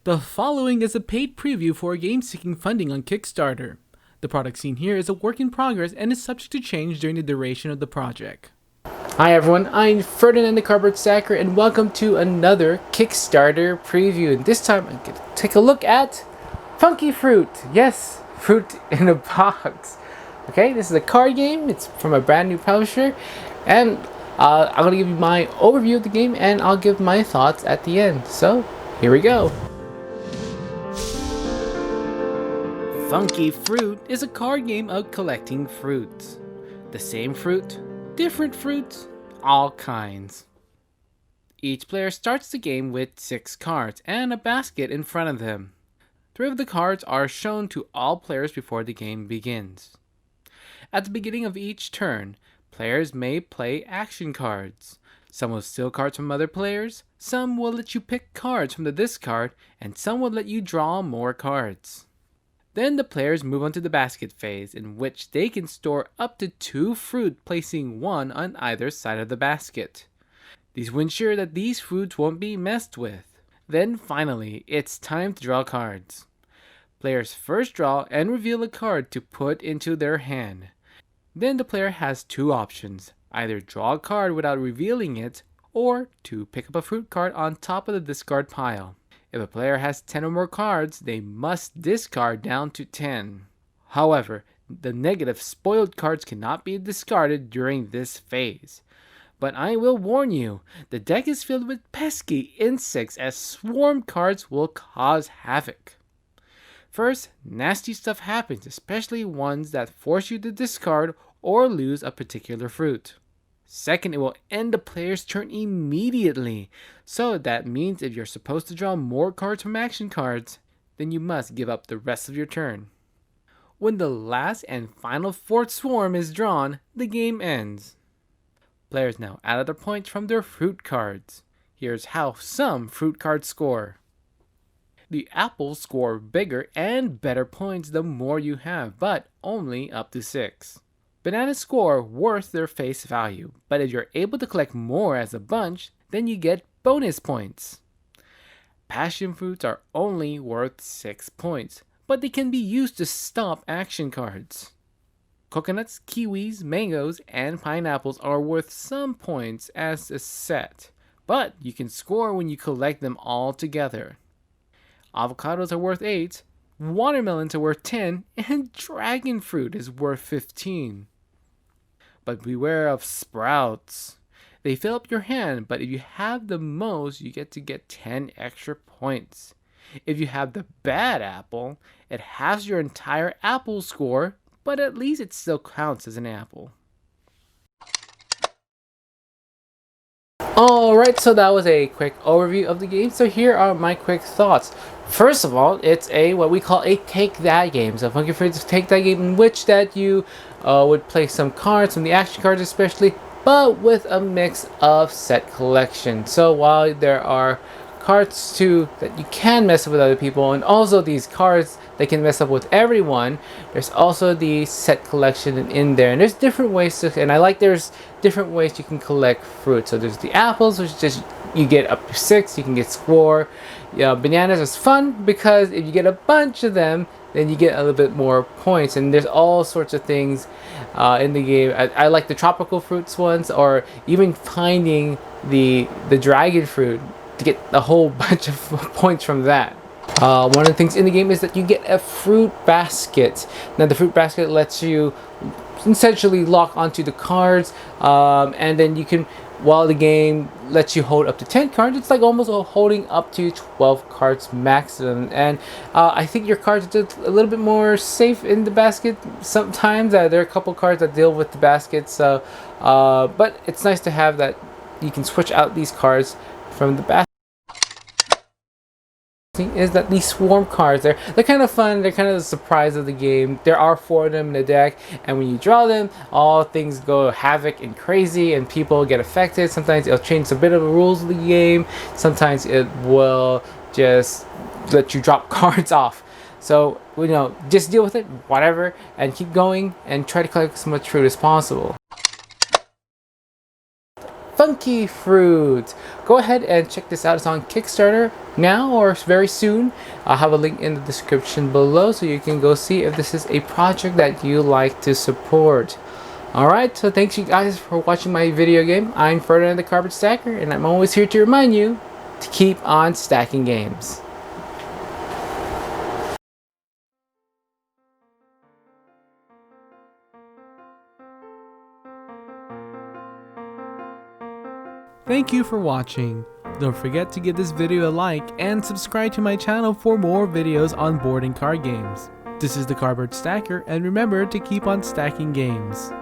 The following is a paid preview for a game seeking funding on Kickstarter. The product seen here is a work in progress and is subject to change during the duration of the project. Hi everyone, I'm Ferdinand the Cardboard Stacker and welcome to another Kickstarter preview. And this time I'm going to take a look at Funki Fruit. Yes, fruit in a box. Okay, this is a card game. It's from a brand new publisher. And I'm going to give you my overview of the game and I'll give my thoughts at the end. So, here we go. Funki Fruit is a card game of collecting fruits. The same fruit, different fruits, all kinds. Each player starts the game with 6 cards and a basket in front of them. 3 of the cards are shown to all players before the game begins. At the beginning of each turn, players may play action cards. Some will steal cards from other players, some will let you pick cards from the discard, and some will let you draw more cards. Then the players move on to the basket phase, in which they can store up to 2 fruit, placing 1 on either side of the basket. These will ensure that these fruits won't be messed with. Then finally, it's time to draw cards. Players first draw and reveal a card to put into their hand. Then the player has 2 options, either draw a card without revealing it, or to pick up a fruit card on top of the discard pile. If a player has 10 or more cards, they must discard down to 10. However, the negative spoiled cards cannot be discarded during this phase. But I will warn you, the deck is filled with pesky insects as swarm cards will cause havoc. First, nasty stuff happens, especially ones that force you to discard or lose a particular fruit. Second, it will end the player's turn immediately. So that means if you're supposed to draw more cards from action cards, then you must give up the rest of your turn. When the last and final 4th swarm is drawn, the game ends. Players now add their points from their fruit cards. Here's how some fruit cards score. The apples score bigger and better points the more you have, but only up to 6. Bananas score worth their face value, but if you're able to collect more as a bunch, then you get bonus points. Passion fruits are only worth 6 points, but they can be used to stop action cards. Coconuts, kiwis, mangoes, and pineapples are worth some points as a set, but you can score when you collect them all together. Avocados are worth 8, watermelons are worth 10, and dragon fruit is worth 15. But beware of sprouts. They fill up your hand, but if you have the most, you get 10 extra points. If you have the bad apple, it halves your entire apple score, but at least it still counts as an apple. Alright, so that was a quick overview of the game. So here are my quick thoughts. First of all, it's what we call a take that game. So Funki Fruit is a take that game in which that you would play some cards, some of the action cards especially, but with a mix of set collection. So while there are cards too that you can mess up with other people, and also these cards that can mess up with everyone, there's also the set collection in there, and there's different ways to, and I like there's different ways you can collect fruit. So there's the apples, which just you get up to 6, you can get score. Bananas is fun because if you get a bunch of them, then you get a little bit more points, and there's all sorts of things in the game. I like the tropical fruits ones, or even finding the dragon fruit to get a whole bunch of points from that. One of the things in the game is that you get a fruit basket. Now the fruit basket lets you essentially lock onto the cards, and then you can, while the game lets you hold up to 10 cards, it's like almost holding up to 12 cards maximum. And I think your cards are just a little bit more safe in the basket sometimes. There are a couple cards that deal with the basket, so but it's nice to have that you can switch out these cards from the basket. Is that these swarm cards, they're kind of fun. They're kind of the surprise of the game. There are 4 of them in the deck, and when you draw them, all things go havoc and crazy, and people get affected. Sometimes it'll change a bit of the rules of the game. Sometimes it will just let you drop cards off. So just deal with it, whatever, and keep going and try to collect as much fruit as possible. Funky Fruit. Go ahead and check this out. It's on Kickstarter now or very soon. I'll have a link in the description below so you can go see if this is a project that you like to support. Alright, so thanks you guys for watching my video game. I'm Ferdinand the Carpet Stacker, and I'm always here to remind you to keep on stacking games. Thank you for watching. Don't forget to give this video a like and subscribe to my channel for more videos on board and card games. This is the Cardboard Stacker, and remember to keep on stacking games.